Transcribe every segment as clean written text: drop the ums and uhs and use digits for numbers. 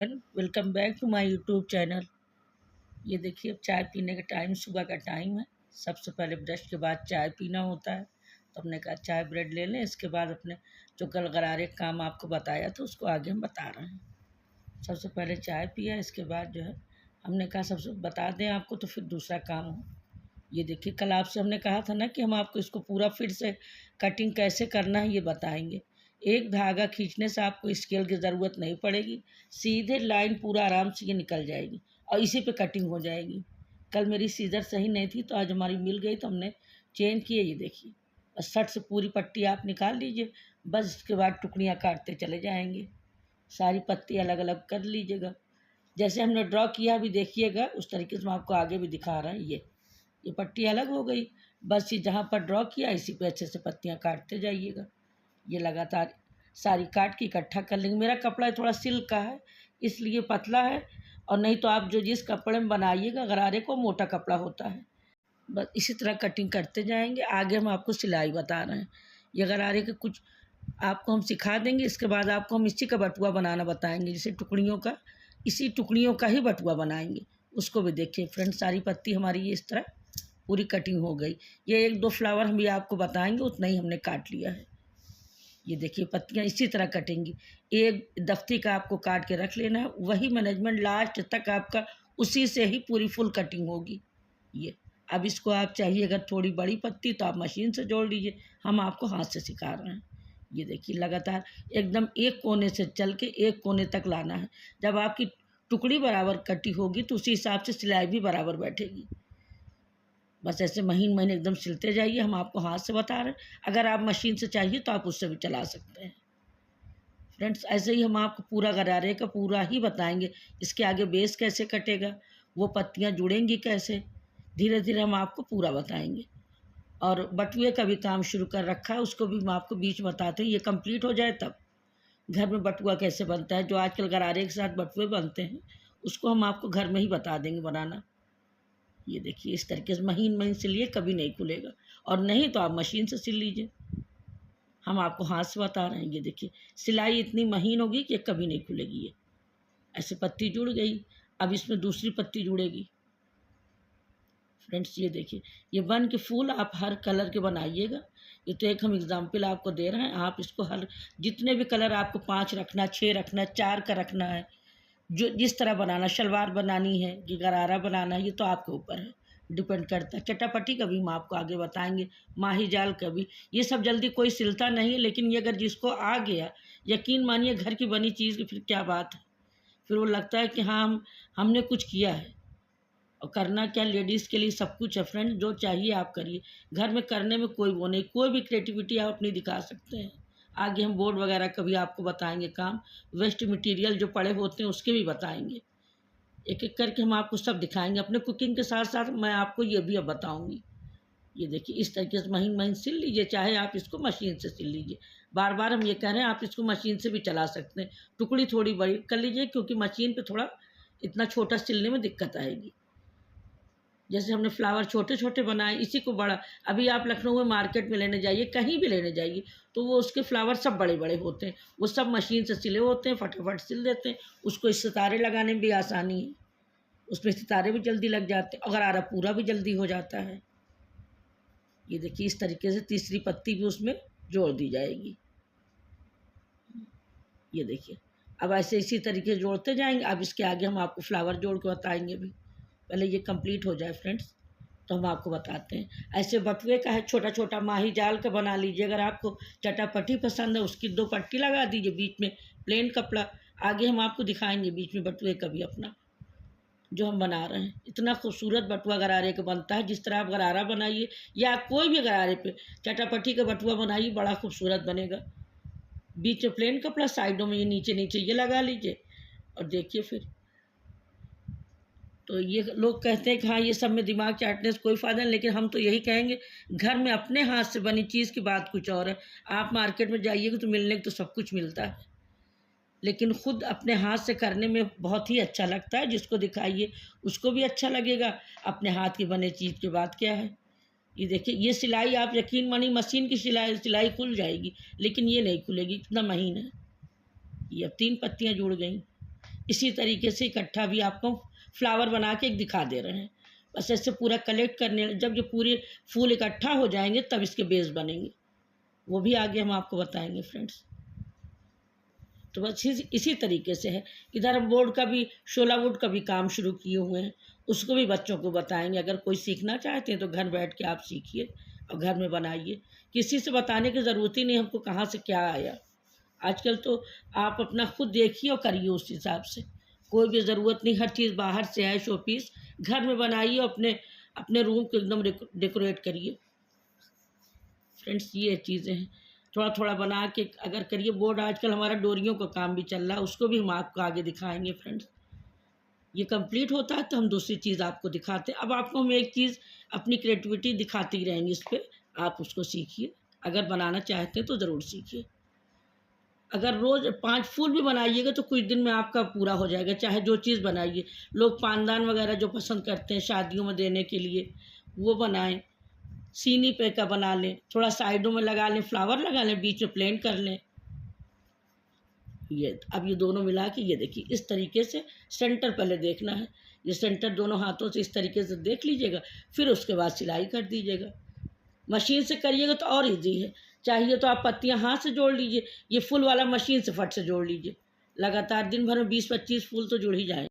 Welcome back to my YouTube channel. ये देखिए, अब चाय पीने का टाइम, सुबह का टाइम है। सबसे पहले ब्रश के बाद चाय पीना होता है, तो हमने कहा चाय ब्रेड ले लें। इसके बाद अपने जो कल गरारे काम आपको बताया था उसको आगे हम बता रहे हैं। सबसे पहले चाय पिया, इसके बाद जो है हमने कहा सबसे बता दें आपको तो फिर दूसरा काम हो। ये देखिए, कल आपसे हमने कहा था ना कि हम आपको इसको पूरा फिर से कटिंग कैसे करना है ये बताएंगे। एक धागा खींचने से आपको स्केल की ज़रूरत नहीं पड़ेगी, सीधे लाइन पूरा आराम से ये निकल जाएगी और इसी पे कटिंग हो जाएगी। कल मेरी सीजर सही नहीं थी तो आज हमारी मिल गई तो हमने चेंज किए। ये देखिए, बस शर्ट से पूरी पट्टी आप निकाल लीजिए, बस इसके बाद टुकड़ियाँ काटते चले जाएंगे। सारी पत्ती अलग अलग कर लीजिएगा, जैसे हमने ड्रॉ किया अभी देखिएगा उस तरीके से हम आपको आगे भी दिखा रहे हैं। ये पट्टी अलग हो गई, बस ये जहाँ पर ड्रॉ किया इसी पे अच्छे से पत्तियाँ काटते जाइएगा। ये लगातार सारी काट के इकट्ठा कर लेंगे। मेरा कपड़ा थोड़ा सिल्क का है इसलिए पतला है, और नहीं तो आप जो जिस कपड़े में बनाइएगा गरारे को मोटा कपड़ा होता है। बस इसी तरह कटिंग करते जाएंगे। आगे हम आपको सिलाई बता रहे हैं। ये गरारे के कुछ आपको हम सिखा देंगे, इसके बाद आपको हम इसी का बटुआ बनाना बताएंगे, जैसे टुकड़ियों का, इसी टुकड़ियों का ही बटुआ बनाएंगे। उसको भी देखिए फ्रेंड, सारी पत्ती हमारी ये इस तरह पूरी कटिंग हो गई। ये एक दो फ्लावर हम ये आपको बताएंगे, उतना ही हमने काट लिया है। ये देखिए, पत्तियाँ इसी तरह कटेंगी। एक दफ्ती का आपको काट के रख लेना है, वही मैनेजमेंट लास्ट तक आपका उसी से ही पूरी फुल कटिंग होगी। ये अब इसको आप चाहिए अगर थोड़ी बड़ी पत्ती तो आप मशीन से जोड़ लीजिए, हम आपको हाथ से सिखा रहे हैं। ये देखिए, लगातार एकदम एक कोने से चल के एक कोने तक लाना है। जब आपकी टुकड़ी बराबर कटी होगी तो उसी हिसाब से सिलाई भी बराबर बैठेगी। बस ऐसे महीन महीन एकदम सिलते जाइए, हम आपको हाथ से बता रहे हैं। अगर आप मशीन से चाहिए तो आप उससे भी चला सकते हैं। फ्रेंड्स, ऐसे ही हम आपको पूरा गरारे का पूरा ही बताएंगे। इसके आगे बेस कैसे कटेगा, वो पत्तियाँ जुड़ेंगी कैसे, धीरे धीरे हम आपको पूरा बताएंगे। और बटुए का भी काम शुरू कर रखा है, उसको भी हम आपको बीच में बताते हैं। ये कंप्लीट हो जाए तब घर में बटुआ कैसे बनता है, जो आजकल गरारे के साथ बटुए बनते हैं, उसको हम आपको घर में ही बता देंगे बनाना। ये देखिए, इस तरीके से महीन महीन सिलिए, कभी नहीं खुलेगा। और नहीं तो आप मशीन से सिल लीजिए, हम आपको हाथ से बता रहे हैं। ये देखिए, सिलाई इतनी महीन होगी कि कभी नहीं खुलेगी। ये ऐसे पत्ती जुड़ गई, अब इसमें दूसरी पत्ती जुड़ेगी। फ्रेंड्स, ये देखिए, ये बन के फूल आप हर कलर के बनाइएगा। ये तो एक हम एग्जाम्पल आपको दे रहे हैं, आप इसको हर जितने भी कलर आपको 5 रखना, 6 रखना, 4 का रखना है, जो जिस तरह बनाना, शलवार बनानी है कि गरारा बनाना है, ये तो आपके ऊपर है, डिपेंड करता है। चटापटी का भी हम आपको आगे बताएंगे, माही जाल का भी। ये सब जल्दी कोई सिलता नहीं है, लेकिन ये अगर जिसको आ गया, यकीन मानिए घर की बनी चीज़ की फिर क्या बात है। फिर वो लगता है कि हाँ हमने कुछ किया है। और करना क्या, लेडीज़ के लिए सब कुछ है फ्रेंड, जो चाहिए आप करिए। घर में करने में कोई वो नहीं, कोई भी क्रिएटिविटी आप अपनी दिखा सकते हैं। आगे हम बोर्ड वगैरह का भी आपको बताएंगे काम, वेस्ट मटेरियल जो पड़े होते हैं उसके भी बताएंगे। एक एक करके हम आपको सब दिखाएंगे। अपने कुकिंग के साथ साथ मैं आपको ये भी अब बताऊंगी। ये देखिए, इस तरीके से महीन महीन सिल लीजिए, चाहे आप इसको मशीन से सिल लीजिए। बार बार हम ये कह रहे हैं, आप इसको मशीन से भी चला सकते हैं। टुकड़ी थोड़ी बड़ी कर लीजिए, क्योंकि मशीन पे थोड़ा इतना छोटा सिलने में दिक्कत आएगी। जैसे हमने फ्लावर छोटे छोटे बनाए, इसी को बड़ा, अभी आप लखनऊ में मार्केट में लेने जाइए, कहीं भी लेने जाइए, तो वो उसके फ्लावर सब बड़े बड़े होते हैं। वो सब मशीन से सिले होते हैं, फटाफट सिल देते हैं। उसको इस सितारे लगाने में भी आसानी है, उसमें सितारे भी जल्दी लग जाते हैं, अगर आरा पूरा भी जल्दी हो जाता है। ये देखिए, इस तरीके से तीसरी पत्ती भी उसमें जोड़ दी जाएगी। ये देखिए, अब ऐसे इसी तरीके से जोड़ते जाएंगे। अब इसके आगे हम आपको फ्लावर जोड़ के बताएंगे भी, पहले ये कंप्लीट हो जाए फ्रेंड्स तो हम आपको बताते हैं। ऐसे बटुए का है, छोटा छोटा माही जाल का बना लीजिए। अगर आपको चटापटी पसंद है, उसकी 2 पट्टी लगा दीजिए, बीच में प्लेन कपड़ा। आगे हम आपको दिखाएंगे बीच में बटुए का भी अपना जो हम बना रहे हैं। इतना खूबसूरत बटुआ गरारे का बनता है, जिस तरह आप गरारा बनाइए या कोई भी गरारे पे चटापटी का बटुआ बनाइए, बड़ा खूबसूरत बनेगा। बीच में प्लेन कपड़ा, साइडों में ये नीचे नीचे ये लगा लीजिए, और देखिए फिर तो ये लोग कहते हैं कि हाँ ये सब में दिमाग चाटने से कोई फ़ायदा नहीं, लेकिन हम तो यही कहेंगे, घर में अपने हाथ से बनी चीज़ की बात कुछ और है। आप मार्केट में जाइएगा तो मिलने को तो सब कुछ मिलता है, लेकिन खुद अपने हाथ से करने में बहुत ही अच्छा लगता है। जिसको दिखाइए उसको भी अच्छा लगेगा। अपने हाथ की बने चीज़ की बात क्या है। ये देखिए, ये सिलाई आप यकीन मानिए, मशीन की सिलाई खुल जाएगी, लेकिन ये नहीं खुलेगी, इतना महीन है। ये अब 3 पत्तियाँ जुड़ गई। इसी तरीके से इकट्ठा भी आपको फ्लावर बना के एक दिखा दे रहे हैं। बस ऐसे पूरा कलेक्ट करने, जब ये पूरे फूल इकट्ठा हो जाएंगे तब इसके बेस बनेंगे, वो भी आगे हम आपको बताएंगे फ्रेंड्स। तो बस इसी तरीके से है। इधर हम बोर्ड का भी, शोला वुड का भी काम शुरू किए हुए हैं, उसको भी बच्चों को बताएंगे। अगर कोई सीखना चाहते हैं तो घर बैठ के आप सीखिए और घर में बनाइए। किसी से बताने की ज़रूरत ही नहीं हमको कहाँ से क्या आया। आजकल तो आप अपना खुद देखिए और करिए उस हिसाब से। कोई भी ज़रूरत नहीं हर चीज़ बाहर से आए शो पीस, घर में बनाइए, अपने अपने रूम को एकदम डेकोरेट करिए फ्रेंड्स। ये चीज़ें हैं, थोड़ा थोड़ा बना के अगर करिए। बोर्ड आजकल हमारा डोरियों का काम भी चल रहा है, उसको भी हम आपको आगे दिखाएंगे फ्रेंड्स। ये कंप्लीट होता है तो हम दूसरी चीज़ आपको दिखाते हैं। अब आपको हम एक चीज़ अपनी क्रिएटिविटी दिखाती ही रहेंगे, इस पर आप उसको सीखिए। अगर बनाना चाहते हैं तो ज़रूर सीखिए। अगर रोज़ 5 फूल भी बनाइएगा तो कुछ दिन में आपका पूरा हो जाएगा, चाहे जो चीज़ बनाइए। लोग पानदान वगैरह जो पसंद करते हैं शादियों में देने के लिए, वो बनाएं। सीनी पे का बना लें, थोड़ा साइडों में लगा लें, फ्लावर लगा लें, बीच में प्लेन कर लें। ये अब ये दोनों मिला के ये देखिए इस तरीके से सेंटर पहले देखना है। ये सेंटर दोनों हाथों से इस तरीके से देख लीजिएगा, फिर उसके बाद सिलाई कर दीजिएगा। मशीन से करिएगा तो और इजी है। चाहिए तो आप पत्तियां हाथ से जोड़ लीजिए, ये फूल वाला मशीन से फट से जोड़ लीजिए। लगातार दिन भर में 20-25 फूल तो जुड़ ही जाए।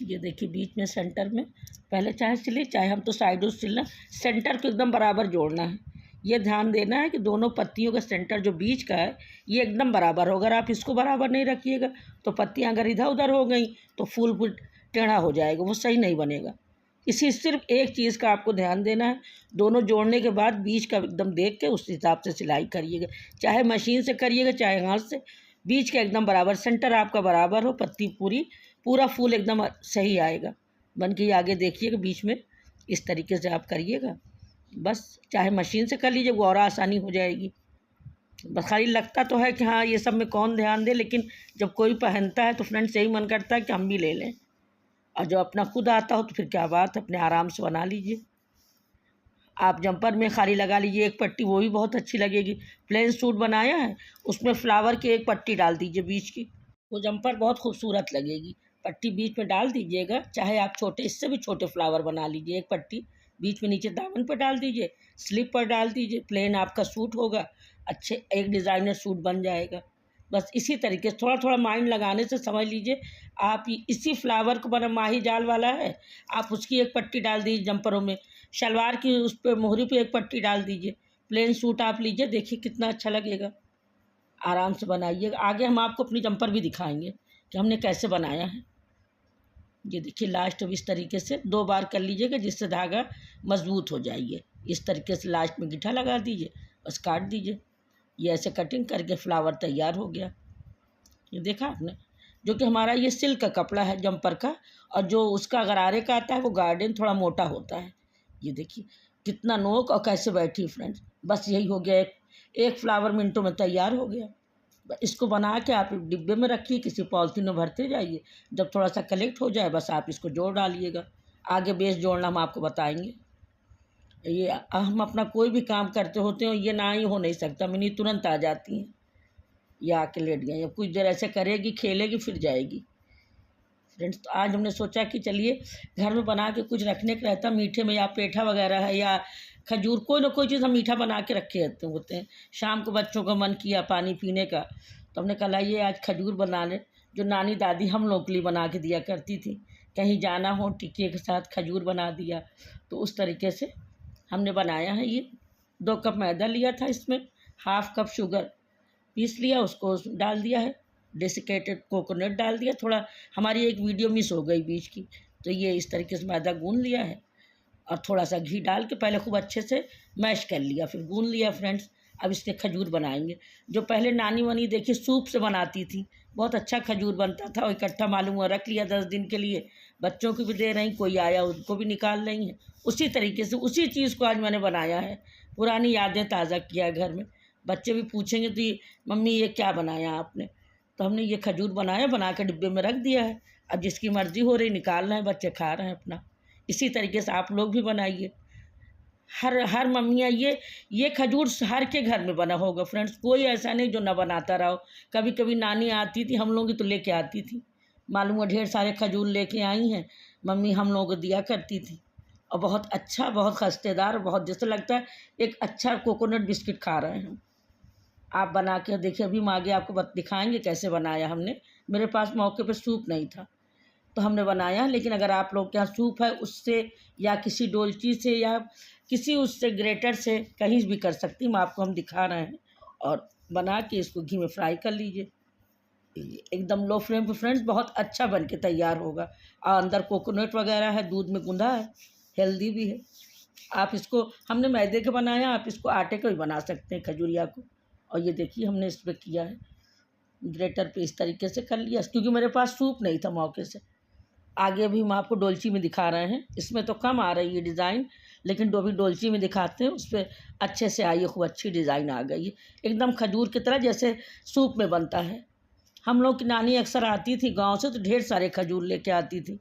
ये देखिए बीच में सेंटर में पहले चाहे सिले, चाहे हम तो साइडों से सिलना, सेंटर को एकदम बराबर जोड़ना है। ये ध्यान देना है कि दोनों पत्तियों का सेंटर जो बीच का है ये एकदम बराबर हो। अगर आप इसको बराबर नहीं रखिएगा तो पत्तियां अगर इधर उधर हो गई तो फूल टेढ़ा हो जाएगा, वो सही नहीं बनेगा। इसी सिर्फ एक चीज़ का आपको ध्यान देना है, दोनों जोड़ने के बाद बीच का एकदम देख के उस हिसाब से सिलाई करिएगा। चाहे मशीन से करिएगा चाहे हाथ से, बीच का एकदम बराबर, सेंटर आपका बराबर हो, पत्ती पूरा फूल एकदम सही आएगा। बन के आगे देखिएगा बीच में इस तरीके से आप करिएगा। बस चाहे मशीन से कर लीजिए, वो और आसानी हो जाएगी। बस खाली लगता तो है कि हाँ ये सब में कौन ध्यान दे, लेकिन जब कोई पहनता है तो फ्रेंड्स यही मन करता है कि हम भी ले लें। और जो अपना खुद आता हो तो फिर क्या बात, अपने आराम से बना लीजिए। आप जंपर में खाली लगा लीजिए एक पट्टी, वो भी बहुत अच्छी लगेगी। प्लेन सूट बनाया है उसमें फ्लावर की एक पट्टी डाल दीजिए बीच की, वो जंपर बहुत खूबसूरत लगेगी। पट्टी बीच में डाल दीजिएगा, चाहे आप छोटे, इससे भी छोटे फ्लावर बना लीजिए। एक पट्टी बीच में नीचे दामन पर डाल दीजिए, स्लीव पर डाल दीजिए, प्लेन आपका सूट होगा, अच्छे एक डिज़ाइनर सूट बन जाएगा। बस इसी तरीके से थोड़ा थोड़ा माइंड लगाने से समझ लीजिए आप इसी फ्लावर को बना, माही जाल वाला है, आप उसकी एक पट्टी डाल दीजिए जंपरों में, शलवार की उस पर मोहरी पे एक पट्टी डाल दीजिए, प्लेन सूट आप लीजिए, देखिए कितना अच्छा लगेगा। आराम से बनाइएगा। आगे हम आपको अपनी जंपर भी दिखाएंगे कि हमने कैसे बनाया है। ये देखिए लास्ट अब इस तरीके से 2 बार कर लीजिएगा जिससे धागा मजबूत हो जाइए। इस तरीके से लास्ट में गिट्ठा लगा दीजिए, बस काट दीजिए। ये ऐसे कटिंग करके फ्लावर तैयार हो गया। ये देखा आपने, जो कि हमारा ये सिल्क का कपड़ा है जंपर का, और जो उसका गरारे का आता है वो गार्डन थोड़ा मोटा होता है। ये देखिए कितना नोक और कैसे बैठी फ्रेंड्स। बस यही हो गया, एक फ्लावर मिनटों में तैयार हो गया। इसको बना के आप डिब्बे में रखिए, किसी पॉलिथीन में भरते जाइए। जब थोड़ा सा कलेक्ट हो जाए बस आप इसको जोड़ डालिएगा। आगे बेस जोड़ना हम आपको बताएंगे। ये हम अपना कोई भी काम करते होते हैं, ये ना ही हो नहीं सकता, मिनी तुरंत आ जाती हैं। ये आके लेट गई, अब कुछ देर ऐसे करेगी, खेलेगी, फिर जाएगी। फ्रेंड्स तो आज हमने सोचा कि चलिए घर में बना के कुछ रखने का रहता, मीठे में या पेठा वगैरह है या खजूर, कोई ना कोई चीज़ हम मीठा बना के रखे रहते होते हैं। शाम को बच्चों का मन किया पानी पीने का तो हमने कहा ये आज खजूर बना लें, जो नानी दादी हम लोग के लिए बना के दिया करती थी। कहीं जाना हो टिक्के के साथ खजूर बना दिया, तो उस तरीके से हमने बनाया है। ये 2 कप मैदा लिया था, इसमें ½ कप शुगर पीस लिया, उसको डाल दिया है, डेसिकेटेड कोकोनट डाल दिया। थोड़ा हमारी एक वीडियो मिस हो गई बीच की, तो ये इस तरीके से मैदा गूंद लिया है और थोड़ा सा घी डाल के पहले खूब अच्छे से मैश कर लिया, फिर गूंद लिया फ्रेंड्स। अब इसके खजूर बनाएंगे, जो पहले नानी वानी देखिए सूप से बनाती थी, बहुत अच्छा खजूर बनता था। और इकट्ठा मालूम हुआ रख लिया 10 दिन के लिए, बच्चों को भी दे रही, कोई आया उनको भी निकाल रही हैं। उसी तरीके से उसी चीज़ को आज मैंने बनाया है, पुरानी यादें ताज़ा किया है घर में। बच्चे भी पूछेंगे तो ये मम्मी ये क्या बनाया आपने, तो हमने ये खजूर बनाया, बना के डिब्बे में रख दिया है। अब जिसकी मर्ज़ी हो रही निकाल रहे हैं, बच्चे खा रहे हैं अपना। इसी तरीके से आप लोग भी बनाइए। हर मम्मियाँ ये खजूर हर के घर में बना होगा फ्रेंड्स, कोई ऐसा नहीं जो ना बनाता रहो। कभी कभी नानी आती थी हम लोग की तो लेके आती थी, मालूम है ढेर सारे खजूर लेके आई हैं, मम्मी हम लोगों को दिया करती थी। और बहुत अच्छा, बहुत खस्तेदार, बहुत जैसे लगता है एक अच्छा कोकोनट बिस्किट खा रहे हैं हम। आप बना के देखिए, अभी हम आगे आपको दिखाएंगे कैसे बनाया हमने। मेरे पास मौके पे सूप नहीं था तो हमने बनाया, लेकिन अगर आप लोग के यहाँ सूप है उससे या किसी डोलची से या किसी उससे ग्रेटर से कहीं भी कर सकती हूँ, आपको हम दिखा रहे हैं। और बना के इसको घी में फ्राई कर लीजिए एकदम लो फ्लेम पे फ्रेंड्स, बहुत अच्छा बन के तैयार होगा। और अंदर कोकोनट वगैरह है, दूध में गूंधा है, हेल्दी भी है। आप इसको, हमने मैदे के बनाया, आप इसको आटे का भी बना सकते हैं खजूरिया को। और ये देखिए हमने इस पर किया है, ग्रेटर पे इस तरीके से कर लिया, क्योंकि मेरे पास सूप नहीं था मौके से। आगे भी हम आपको डोलची में दिखा रहे हैं, इसमें तो कम आ रही है डिज़ाइन, लेकिन जो भी डोलची में दिखाते हैं उस पर अच्छे से आई है, खूब अच्छी डिज़ाइन आ गई है, एकदम खजूर की तरह जैसे सूप में बनता है। हम लोग की नानी अक्सर आती थी गांव से तो ढेर सारे खजूर लेके आती थी,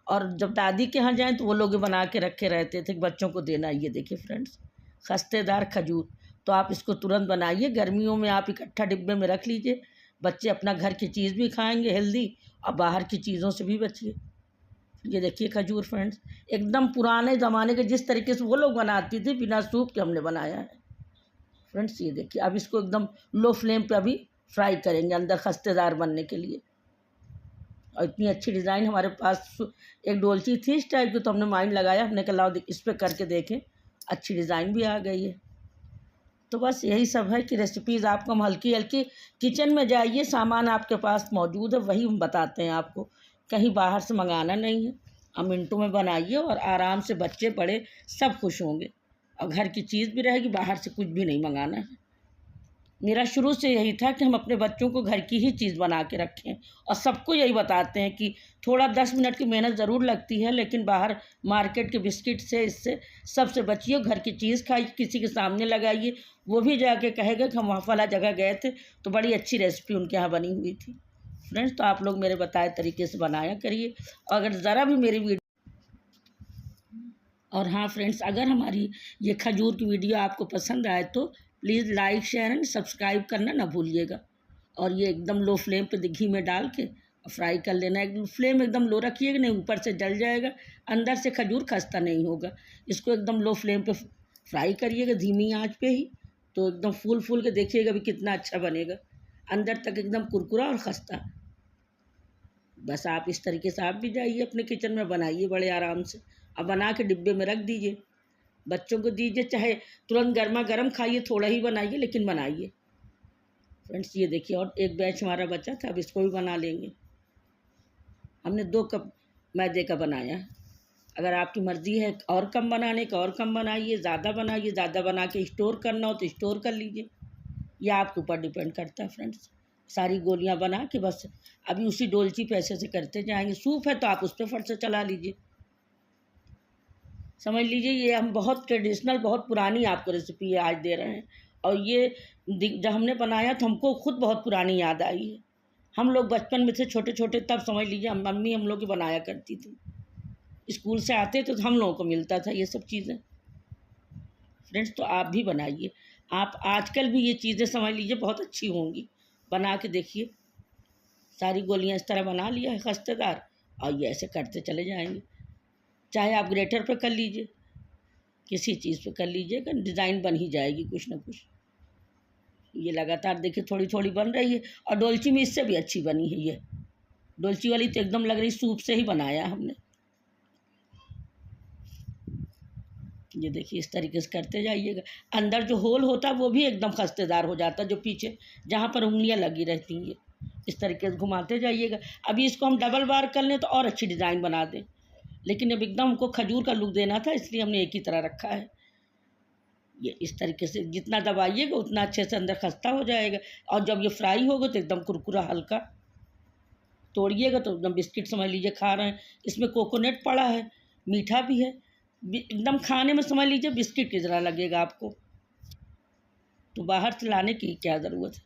और जब दादी के यहाँ जाएँ तो वो लोग बना के रखे रहते थे बच्चों को देना। ये देखिए फ्रेंड्स, खस्तेदार खजूर, तो आप इसको तुरंत बनाइए, गर्मियों में आप इकट्ठा डिब्बे में रख लीजिए, बच्चे अपना घर की चीज़ भी खाएंगे हेल्दी, और बाहर की चीज़ों से भी बचिए। ये देखिए खजूर फ्रेंड्स, एकदम पुराने ज़माने के जिस तरीके से वो लोग बनाती थी बिना सूप के हमने बनाया है फ्रेंड्स। ये देखिए, अब इसको एकदम लो फ्लेम पे अभी फ्राई करेंगे अंदर खस्तेदार बनने के लिए। और इतनी अच्छी डिज़ाइन हमारे पास एक डोलची थी इस टाइप की, तो हमने माइंड लगाया, हमने कहा लाओ इस पर करके देखें, अच्छी डिज़ाइन भी आ गई है। तो बस यही सब है कि रेसिपीज़ आपको हम हल्की हल्की, किचन में जाइए सामान आपके पास मौजूद है वही हम बताते हैं आपको, कहीं बाहर से मंगाना नहीं है। हम मिनटों में बनाइए और आराम से बच्चे बड़े सब खुश होंगे, और घर की चीज़ भी रहेगी, बाहर से कुछ भी नहीं मंगाना है। मेरा शुरू से यही था कि हम अपने बच्चों को घर की ही चीज़ बना के रखें, और सबको यही बताते हैं कि थोड़ा 10 मिनट की मेहनत ज़रूर लगती है, लेकिन बाहर मार्केट के बिस्किट से इससे सबसे बचिए, घर की चीज़ खाइए, किसी के सामने लगाइए, वो भी जाके कहेगा कि हम वहाँ फला जगह गए थे तो बड़ी अच्छी रेसिपी उनके यहाँ बनी हुई थी। फ्रेंड्स, तो आप लोग मेरे बताए तरीके से बनाया करिए, और अगर ज़रा भी मेरी वीडियो, और हाँ फ्रेंड्स, अगर हमारी ये खजूर की वीडियो आपको पसंद आए तो please like share and subscribe करना ना भूलिएगा। और ये एकदम लो फ्लेम पे घी में डाल के फ्राई कर लेना, एकदम फ्लेम एकदम लो रखिएगा, नहीं ऊपर से जल जाएगा, अंदर से खजूर खस्ता नहीं होगा। इसको एकदम लो फ्लेम पे फ्राई करिएगा धीमी आंच पे ही, तो एकदम फूल फूल के देखिएगा भी कितना अच्छा बनेगा, अंदर तक एकदम कुरकुरा और खस्ता। बस आप इस तरीके से आप भी जाइए अपने किचन में, बनाइए बड़े आराम से, अब बना के डिब्बे में रख दीजिए, बच्चों को दीजिए, चाहे तुरंत गर्मा गर्म खाइए, थोड़ा ही बनाइए लेकिन बनाइए। फ्रेंड्स, ये देखिए और एक बैच हमारा बचा था, अब इसको भी बना लेंगे। हमने 2 कप मैदे का बनाया है, अगर आपकी मर्ज़ी है और कम बनाने का और कम बनाइए, ज़्यादा बनाइए, ज़्यादा बना के स्टोर करना हो तो स्टोर कर लीजिए, यह आपके ऊपर डिपेंड करता है फ्रेंड्स। सारी गोलियां बना के बस अभी उसी डोलची पे ऐसे से करते जाएंगे। सूप है तो आप उस पर फट से चला लीजिए, समझ लीजिए ये हम बहुत ट्रेडिशनल, बहुत पुरानी आपको रेसिपी आज दे रहे हैं। और ये जब हमने बनाया तो हमको खुद बहुत पुरानी याद आई है, हम लोग बचपन में थे छोटे छोटे तब, समझ लीजिए मम्मी हम लोग की बनाया करती थी, स्कूल से आते तो हम लोगों को मिलता था ये सब चीज़ें। फ्रेंड्स, तो आप भी बनाइए, आप आजकल भी ये चीज़ें समझ लीजिए बहुत अच्छी होंगी, बना के देखिए। सारी गोलियां इस तरह बना लिया है खस्तेदार, और ये ऐसे करते चले जाएंगे, चाहे आप ग्रेटर पे कर लीजिए, किसी चीज़ पे कर लीजिएगा, डिज़ाइन बन ही जाएगी कुछ ना कुछ। ये लगातार देखिए थोड़ी थोड़ी बन रही है, और डोलची में इससे भी अच्छी बनी है। ये डोलची वाली तो एकदम लग रही सूप से ही बनाया हमने। ये देखिए इस तरीके से करते जाइएगा, अंदर जो होल होता है वो भी एकदम खस्तेदार हो जाता है, जो पीछे जहाँ पर उंगलियाँ लगी रहती हैं, इस तरीके से घुमाते जाइएगा। अभी इसको हम डबल बार कर लें तो और अच्छी डिज़ाइन बना दें, लेकिन अब एकदम हमको खजूर का लुक देना था इसलिए हमने एक ही तरह रखा है। ये इस तरीके से जितना दबाइएगा उतना अच्छे से अंदर खस्ता हो जाएगा, और जब ये फ्राई होगा तो एकदम कुरकुरा हल्का, तोड़िएगा तो एकदम बिस्किट समझ लीजिए खा रहे हैं। इसमें कोकोनट पड़ा है, मीठा भी है, एकदम खाने में समझ लीजिए बिस्किट की तरह लगेगा आपको। तो बाहर से लाने की क्या ज़रूरत है,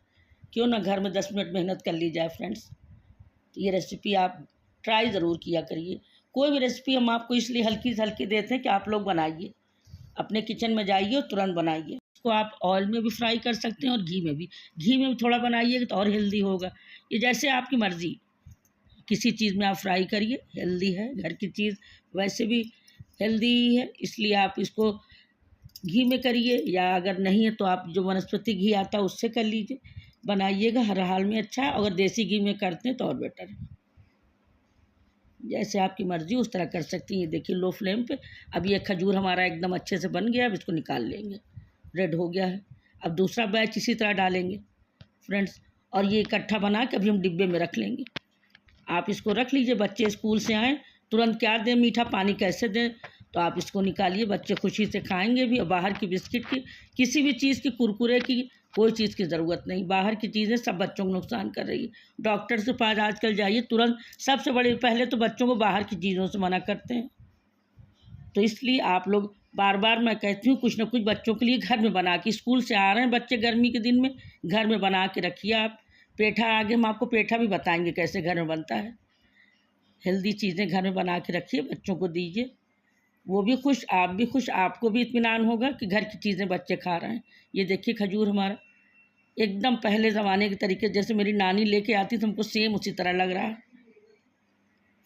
क्यों ना घर में 10 मिनट मेहनत कर ली जाए फ्रेंड्स। तो ये रेसिपी आप ट्राई ज़रूर किया करिए, कोई भी रेसिपी हम आपको इसलिए हल्की से हल्की देते हैं कि आप लोग बनाइए, अपने किचन में जाइए और तुरंत बनाइए। इसको आप ऑयल में भी फ्राई कर सकते हैं और घी में भी। घी में भी थोड़ा बनाइए तो और हेल्दी होगा। ये जैसे आपकी मर्ज़ी, किसी चीज़ में आप फ्राई करिए, हेल्दी है। घर की चीज़ वैसे भी हेल्दी ही है, इसलिए आप इसको घी में करिए, या अगर नहीं है तो आप जो वनस्पति घी आता है उससे कर लीजिए। बनाइएगा, हर हाल में अच्छा है। अगर देसी घी में करते हैं तो और बेटर है। जैसे आपकी मर्ज़ी उस तरह कर सकती हैं। ये देखिए लो फ्लेम पे। अब ये खजूर हमारा एकदम अच्छे से बन गया। अब इसको निकाल लेंगे, रेड हो गया है। अब दूसरा बैच इसी तरह डालेंगे फ्रेंड्स, और ये इकट्ठा बना के अभी हम डिब्बे में रख लेंगे। आप इसको रख लीजिए। बच्चे स्कूल से आएँ तुरंत क्या दें, मीठा पानी कैसे दें, तो आप इसको निकालिए। बच्चे खुशी से खाएंगे भी। और बाहर की बिस्किट की, किसी भी चीज़ की, कुरकुरे की, कोई चीज़ की ज़रूरत नहीं। बाहर की चीज़ें सब बच्चों को नुकसान कर रही है। डॉक्टर के पास आजकल जाइए तुरंत, सबसे बड़े पहले तो बच्चों को बाहर की चीज़ों से मना करते हैं। तो इसलिए आप लोग, बार बार मैं कहती हूँ, कुछ ना कुछ बच्चों के लिए घर में बना के, स्कूल से आ रहे हैं बच्चे गर्मी के दिन में, घर में बना के रखिए आप। पेठा, आगे हम आपको पेठा भी बताएंगे कैसे घर में बनता है। हेल्दी चीज़ें घर में बना के रखिए, बच्चों को दीजिए, वो भी खुश, आप भी खुश, आपको भी इत्मीनान होगा कि घर की चीज़ें बच्चे खा रहे हैं। ये देखिए खजूर हमारा एकदम पहले ज़माने के तरीके, जैसे मेरी नानी लेके आती थी, हमको सेम उसी तरह लग रहा है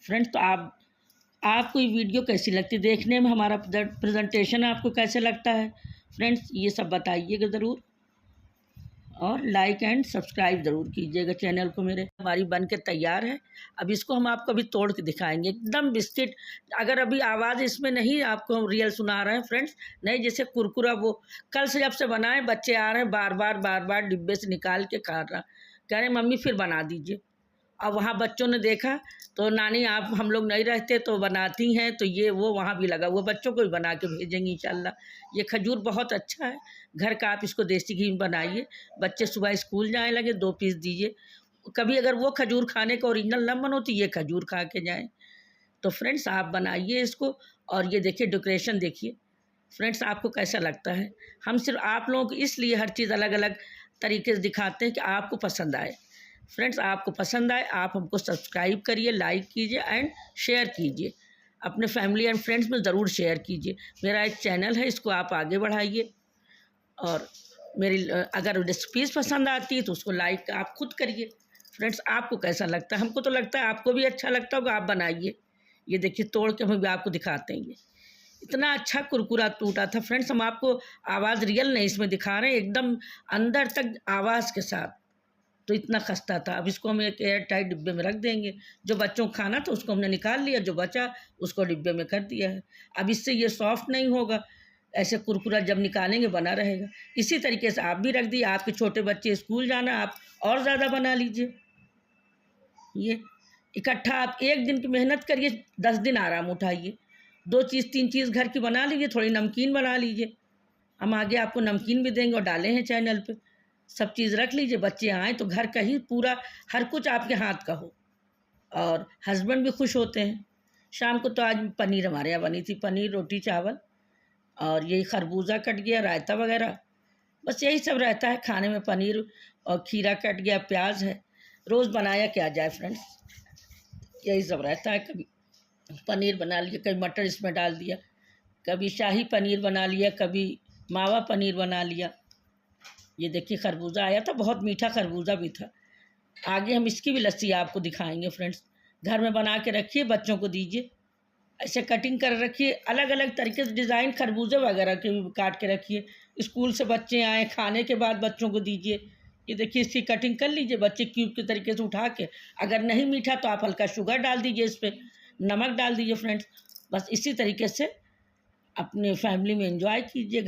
फ्रेंड्स। तो आपको ये वीडियो कैसी लगती है, देखने में हमारा प्रेजेंटेशन आपको कैसे लगता है फ्रेंड्स, ये सब बताइएगा ज़रूर। और लाइक एंड सब्सक्राइब ज़रूर कीजिएगा चैनल को मेरे। हमारी बन के तैयार है। अब इसको हम आपको अभी तोड़ के दिखाएंगे, एकदम बिस्किट। अगर अभी आवाज़ इसमें नहीं आपको हम रियल सुना रहे हैं फ्रेंड्स, नहीं, जैसे कुरकुरा, वो कल से जब से बनाए, बच्चे आ रहे हैं बार बार डिब्बे से निकाल के खा रहा, कह रहे मम्मी फिर बना दीजिए। अब वहाँ बच्चों ने देखा तो नानी आप, हम लोग नहीं रहते तो बनाती हैं, तो ये वो वहाँ भी लगा, वो बच्चों को भी बना के भेजेंगे इंशाल्लाह। ये खजूर बहुत अच्छा है घर का। आप इसको देसी घी में बनाइए, बच्चे सुबह स्कूल जाने लगे 2 पीस दीजिए। कभी अगर वो खजूर खाने का ओरिजिनल न मन हो तो ये खजूर खा के जाएँ। तो फ्रेंड्स आप बनाइए इसको। और ये देखिए डेकोरेशन देखिए फ्रेंड्स, आपको कैसा लगता है। हम सिर्फ आप लोगों को इसलिए हर चीज़ अलग अलग तरीके से दिखाते हैं कि आपको पसंद आए फ्रेंड्स। आपको पसंद आए, आप हमको सब्सक्राइब करिए, लाइक कीजिए एंड शेयर कीजिए। अपने फैमिली एंड फ्रेंड्स में ज़रूर शेयर कीजिए। मेरा एक चैनल है, इसको आप आगे बढ़ाइए। और मेरी अगर रेसिपीज़ पसंद आती है तो उसको लाइक आप खुद करिए फ्रेंड्स। आपको कैसा लगता है, हमको तो लगता है आपको भी अच्छा लगता होगा, आप बनाइए। ये देखिए तोड़ के हम भी आपको दिखाते हैं। ये इतना अच्छा कुरकुरा टूटा था फ्रेंड्स। हम आपको आवाज़ रियल नहीं इसमें दिखा रहे हैं, एकदम अंदर तक आवाज़ के साथ। तो इतना खस्ता था। अब इसको हम एक एयर टाइट डिब्बे में रख देंगे। जो बच्चों को खाना था उसको हमने निकाल लिया, जो बचा उसको डिब्बे में कर दिया है। अब इससे ये सॉफ्ट नहीं होगा, ऐसे कुरकुरा जब निकालेंगे बना रहेगा। इसी तरीके से आप भी रख दिए। आपके छोटे बच्चे स्कूल जाना, आप और ज़्यादा बना लीजिए। ये इकट्ठा आप 1 दिन की मेहनत करिए, 10 दिन आराम उठाइए। 2 चीज़ 3 चीज़ घर की बना लीजिए, थोड़ी नमकीन बना लीजिए। हम आगे आपको नमकीन भी देंगे और डाले हैं चैनल पे। सब चीज़ रख लीजिए, बच्चे आएँ तो घर का ही पूरा हर कुछ आपके हाथ का हो। और हस्बैंड भी खुश होते हैं। शाम को तो आज पनीर हमारे यहाँ बनी थी, पनीर, रोटी, चावल, और यही खरबूजा कट गया, रायता वगैरह, बस यही सब रहता है खाने में। पनीर और खीरा कट गया, प्याज है। रोज़ बनाया क्या जाए फ्रेंड्स, यही सब रहता है। कभी पनीर बना लिया, कभी मटर इसमें डाल दिया, कभी शाही पनीर बना लिया, कभी मावा पनीर बना लिया। ये देखिए खरबूजा आया था, बहुत मीठा खरबूजा भी था। आगे हम इसकी भी लस्सी आपको दिखाएंगे फ्रेंड्स। घर में बना के रखिए, बच्चों को दीजिए। ऐसे कटिंग कर रखिए, अलग अलग तरीके से डिज़ाइन खरबूजे वगैरह के भी काट के रखिए। स्कूल से बच्चे आए, खाने के बाद बच्चों को दीजिए। ये देखिए इसकी कटिंग कर लीजिए, बच्चे क्यूब के तरीके से उठा के। अगर नहीं मीठा तो आप हल्का शुगर डाल दीजिए, इस पर नमक डाल दीजिए फ्रेंड्स। बस इसी तरीके से अपने फैमिली में एंजॉय कीजिए।